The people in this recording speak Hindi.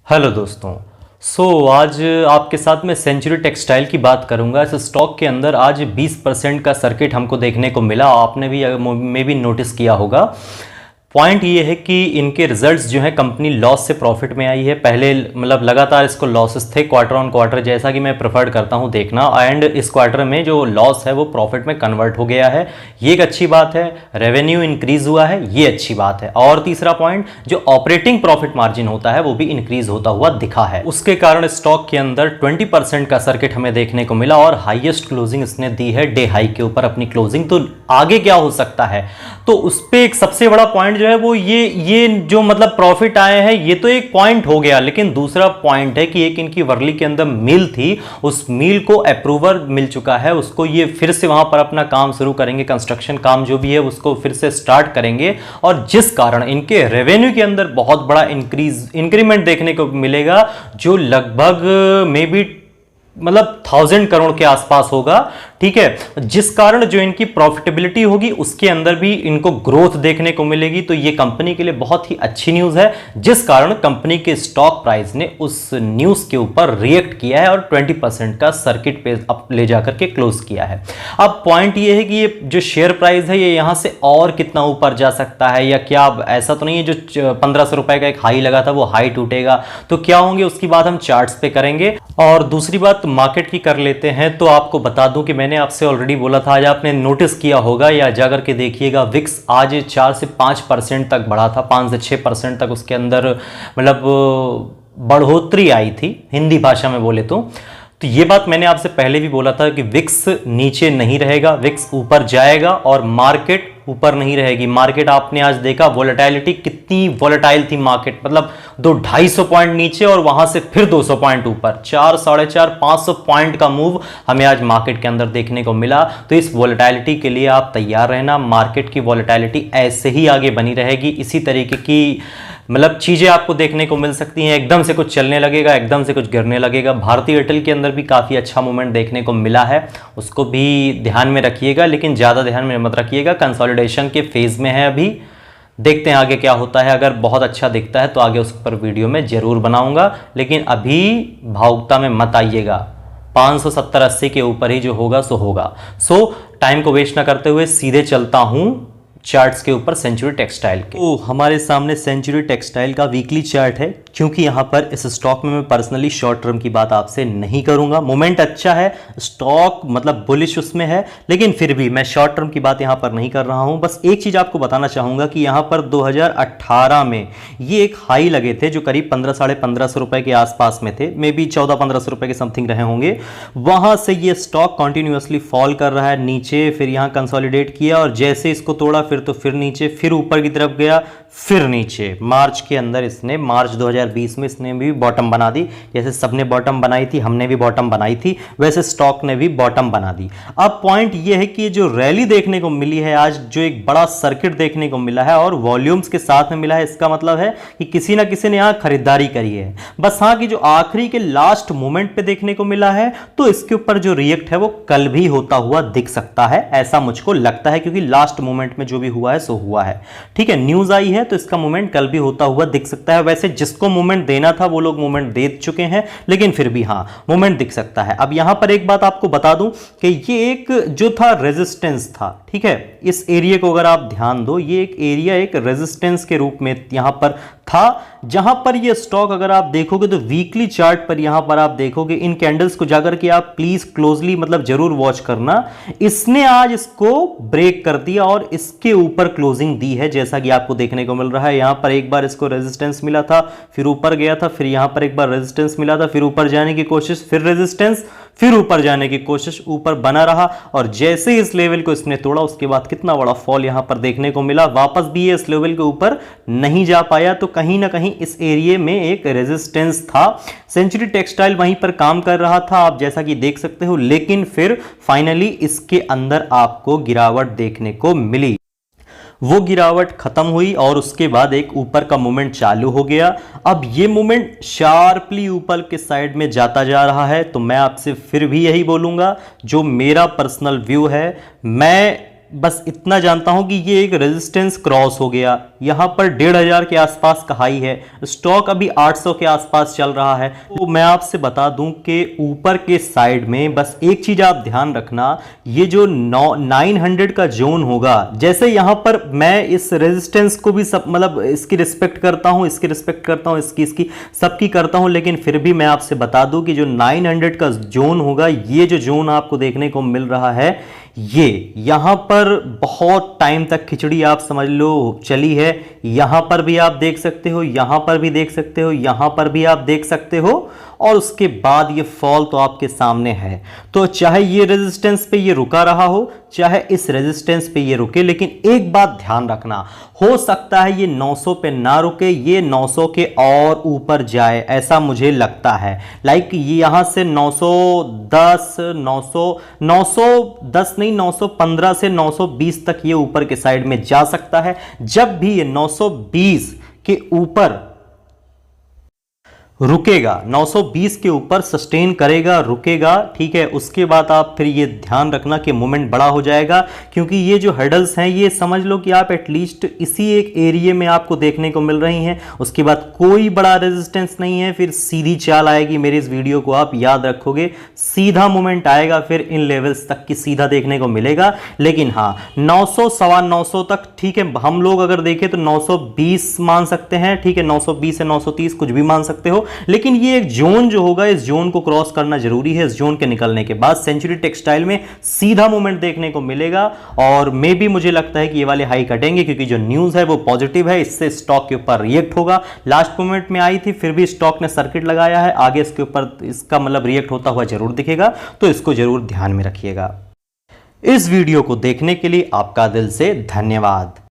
हेलो दोस्तों। आज आपके साथ मैं सेंचुरी टेक्सटाइल की बात करूंगा। इस स्टॉक के अंदर आज 20% का सर्किट हमको देखने को मिला। आपने भी मे भी नोटिस किया होगा। पॉइंट ये है कि इनके रिजल्ट्स जो है कंपनी लॉस से प्रॉफिट में आई है। पहले मतलब लगातार इसको लॉसेस थे क्वार्टर ऑन क्वार्टर, जैसा कि मैं प्रेफर्ड करता हूं देखना, एंड इस क्वार्टर में जो लॉस है वो प्रॉफिट में कन्वर्ट हो गया है। ये एक अच्छी बात है। रेवेन्यू इंक्रीज हुआ है, ये अच्छी बात है। और तीसरा पॉइंट, जो ऑपरेटिंग प्रॉफिट मार्जिन होता है वो भी इंक्रीज होता हुआ दिखा है। उसके कारण स्टॉक के अंदर 20% का सर्किट हमें देखने को मिला और हाईएस्ट क्लोजिंग इसने दी है डे हाई के ऊपर अपनी क्लोजिंग। तो आगे क्या हो सकता है, तो उस पर एक सबसे बड़ा पॉइंट जो है वो ये जो मतलब प्रॉफिट आए हैं ये तो एक पॉइंट हो गया, लेकिन दूसरा पॉइंट है कि एक इनकी वर्ली के अंदर मिल थी, उस मिल को अप्रूवल मिल चुका है उसको। ये फिर से वहां पर अपना काम शुरू करेंगे, कंस्ट्रक्शन काम जो भी है उसको फिर से स्टार्ट करेंगे, और जिस कारण इनके रेवेन्यू के अंदर बहुत बड़ा इंक्रीमेंट देखने को मिलेगा, जो लगभग मे बी मतलब 1000 करोड़ के आसपास होगा। ठीक है, जिस कारण जो इनकी प्रॉफिटेबिलिटी होगी उसके अंदर भी इनको ग्रोथ देखने को मिलेगी। तो ये कंपनी के लिए बहुत ही अच्छी न्यूज़ है, जिस कारण कंपनी के स्टॉक प्राइस ने उस न्यूज़ के ऊपर रिएक्ट किया है और 20% का सर्किट पे अप ले जाकर के क्लोज किया है। अब पॉइंट ये है कि ये जो शेयर प्राइस है ये यहां से और कितना ऊपर जा सकता है या क्या। ऐसा तो नहीं है जो 1500 रुपए का एक हाई लगा था वो हाई टूटेगा, तो क्या होंगे उसकी बात हम चार्ट्स पे करेंगे। और दूसरी बात मार्केट की कर लेते हैं। तो आपको बता दूं कि मैंने आपसे ऑलरेडी बोला था, आज आपने नोटिस किया होगा या जाकर के देखिएगा, विक्स आज 4 से 5% तक बढ़ा था, 5 से 6% तक उसके अंदर मतलब बढ़ोतरी आई थी हिंदी भाषा में बोले तो ये बात मैंने आपसे पहले भी बोला था कि विक्स नीचे नहीं रहेगा, विक्स ऊपर जाएगा और मार्केट ऊपर नहीं रहेगी। मार्केट आपने आज देखा वोलेटिलिटी कितनी वोलेटाइल थी मार्केट, मतलब 200-250 पॉइंट नीचे और वहां से फिर 200 पॉइंट ऊपर, 4, 450, 500 पॉइंट का मूव हमें आज मार्केट के अंदर देखने को मिला। तो इस वोलेटिलिटी के लिए आप तैयार रहना। मार्केट की वोलेटिलिटी ऐसे ही आगे बनी रहेगी, इसी तरीके की मतलब चीजें आपको देखने को मिल सकती हैं। एकदम से कुछ चलने लगेगा, एकदम से कुछ गिरने लगेगा। भारतीय एयरटेल के अंदर भी काफी अच्छा मूवमेंट देखने को मिला है, उसको भी ध्यान में रखिएगा, लेकिन ज्यादा ध्यान में मत रखिएगा, कंसोलिडेशन के फेज में है अभी। देखते हैं आगे क्या होता है। अगर बहुत अच्छा दिखता है तो आगे उस पर वीडियो में जरूर बनाऊंगा, लेकिन अभी भावुकता में मत आइएगा। 570-80 के ऊपर ही जो होगा सो होगा। टाइम को वेस्ट ना करते हुए सीधे चलता हूं चार्ट्स के ऊपर सेंचुरी टेक्सटाइल के। तो हमारे सामने सेंचुरी टेक्सटाइल का वीकली चार्ट है। क्योंकि यहां पर इस स्टॉक में मैं पर्सनली शॉर्ट टर्म की बात आपसे नहीं करूंगा। मोमेंट अच्छा है, स्टॉक मतलब बुलिश उसमें है, लेकिन फिर भी मैं शॉर्ट टर्म की बात यहां पर नहीं कर रहा हूं। बस एक चीज आपको बताना चाहूंगा कि यहां पर 2018 में ये एक हाई लगे थे जो करीब 1500-1550 रुपए के आसपास में थे, मे बी 1400-1500 रुपए के समथिंग रहे होंगे। वहां से ये स्टॉक कंटिन्यूअसली फॉल कर रहा है नीचे, फिर यहां कंसोलिडेट किया और जैसे इसको तोड़ा फिर नीचे, फिर ऊपर की तरफ गया, फिर नीचे। मार्च के अंदर इसने, मार्च 2020 में इसने भी बॉटम बना दी। जैसे सबने बॉटम बनाई थी, हमने भी बॉटम बनाई थी, वैसे स्टॉक ने भी बॉटम बना दी। अब पॉइंट यह है कि जो रैली देखने को मिली है आज, जो एक बड़ा सर्किट देखने को मिला है और वॉल्यूम्स के साथ में मिला है, इसका मतलब है कि किसी ना किसी ने यहां खरीदारी करी है। बस हाँ कि जो आखिरी के लास्ट मोमेंट पे देखने को मिला है, तो इसके ऊपर जो रिएक्ट है वो कल भी होता हुआ दिख सकता है, ऐसा मुझको लगता है, क्योंकि लास्ट मोमेंट में जो भी हुआ है सो हुआ है। ठीक है, न्यूज आई है तो इसका मूवमेंट कल भी होता हुआ दिख सकता है। वैसे जिसको मूवमेंट देना था वो लोग मूवमेंट दे चुके हैं, लेकिन फिर भी हाँ मूवमेंट दिख सकता है। अब यहां पर एक बात आपको बता दूं कि ये एक जो था रेजिस्टेंस था, ठीक है, इस एरिया को अगर आप ध्यान दो, ये एक एरिया एक रेजिस्टेंस के रूप में यहां पर था, जहां पर ये स्टॉक अगर आप देखोगे तो वीकली चार्ट पर यहां पर आप देखोगे, इन कैंडल्स को जाकर के आप प्लीज क्लोजली मतलब जरूर वॉच करना। इसने आज इसको ब्रेक कर दिया और इसके ऊपर क्लोजिंग दी है, जैसा कि आपको देखने को मिल रहा है। यहां पर एक बार इसको रेजिस्टेंस मिला था, फिर ऊपर गया था, फिर यहां पर एक बार रेजिस्टेंस मिला था, फिर ऊपर जाने की कोशिश, फिर रेजिस्टेंस, फिर ऊपर जाने की कोशिश, ऊपर बना रहा और जैसे ही इस लेवल को इसने तोड़ा उसके बाद कितना बड़ा फॉल यहां पर देखने को मिला। वापस भी ये इस लेवल के ऊपर नहीं जा पाया, तो कहीं ना कहीं इस एरिया में एक रेजिस्टेंस था। सेंचुरी टेक्सटाइल वहीं पर काम कर रहा था, आप जैसा कि देख सकते हो, लेकिन फिर फाइनली इसके अंदर आपको गिरावट देखने को मिली। वो गिरावट खत्म हुई और उसके बाद एक ऊपर का मूवमेंट चालू हो गया। अब ये मूवमेंट शार्पली ऊपर के साइड में जाता जा रहा है। तो मैं आपसे फिर भी यही बोलूंगा, जो मेरा पर्सनल व्यू है, मैं बस इतना जानता हूं कि ये एक रेजिस्टेंस क्रॉस हो गया, यहां पर 1500 के आसपास का हाई है, स्टॉक अभी 800 के आसपास चल रहा है। तो मैं आपसे बता दूं कि ऊपर के साइड में बस एक चीज आप ध्यान रखना, ये जो 900 का जोन होगा, जैसे यहां पर मैं इस रेजिस्टेंस को भी सब मतलब इसकी रिस्पेक्ट करता हूं, इसकी रिस्पेक्ट करता हूं, इसकी सबकी करता हूं, लेकिन फिर भी मैं आपसे बता दूं कि जो 900 का जोन होगा, ये जो जोन आपको देखने को मिल रहा है, ये यहां पर बहुत टाइम तक खिचड़ी आप समझ लो चली है। यहां पर भी आप देख सकते हो, यहां पर भी देख सकते हो, यहां पर भी आप देख सकते हो, और उसके बाद ये फॉल तो आपके सामने है। तो चाहे ये रेजिस्टेंस पे ये रुका रहा हो, चाहे इस रेजिस्टेंस पे ये रुके, लेकिन एक बात ध्यान रखना, हो सकता है ये 900 पे ना रुके, ये 900 के और ऊपर जाए, ऐसा मुझे लगता है। लाइक ये यहां से 910 910 नहीं, 915 से 920 तक ये ऊपर के साइड में जा सकता है। जब भी ये 920 के ऊपर रुकेगा, 920 के ऊपर सस्टेन करेगा, रुकेगा, ठीक है, उसके बाद आप फिर ये ध्यान रखना कि मोमेंट बड़ा हो जाएगा, क्योंकि ये जो हर्डल्स हैं ये समझ लो कि आप एटलीस्ट इसी एक एरिया में आपको देखने को मिल रही हैं। उसके बाद कोई बड़ा रेजिस्टेंस नहीं है, फिर सीधी चाल आएगी। मेरी इस वीडियो को आप याद रखोगे, सीधा मोमेंट आएगा, फिर इन लेवल्स तक की सीधा देखने को मिलेगा। लेकिन हाँ, 900 सवा 900 तक, ठीक है, हम लोग अगर देखें तो 920 मान सकते हैं, ठीक है, 920 से 930 कुछ भी मान सकते हो, लेकिन ये एक जोन जो होगा, इस जोन को क्रॉस करना जरूरी है। इस जोन के निकलने के बाद सेंचुरी टेक्सटाइल में सीधा मूवमेंट देखने को मिलेगा, और मे भी मुझे लगता है कि ये वाले हाई कटेंगे, क्योंकि जो न्यूज है वो पॉजिटिव है, इससे स्टॉक के ऊपर रिएक्ट होगा। लास्ट मोमेंट में आई थी, फिर भी स्टॉक ने सर्किट लगाया है, आगे इसके ऊपर इसका मतलब रिएक्ट होता हुआ जरूर दिखेगा, तो इसको जरूर ध्यान में रखिएगा। इस वीडियो को देखने के लिए आपका दिल से धन्यवाद।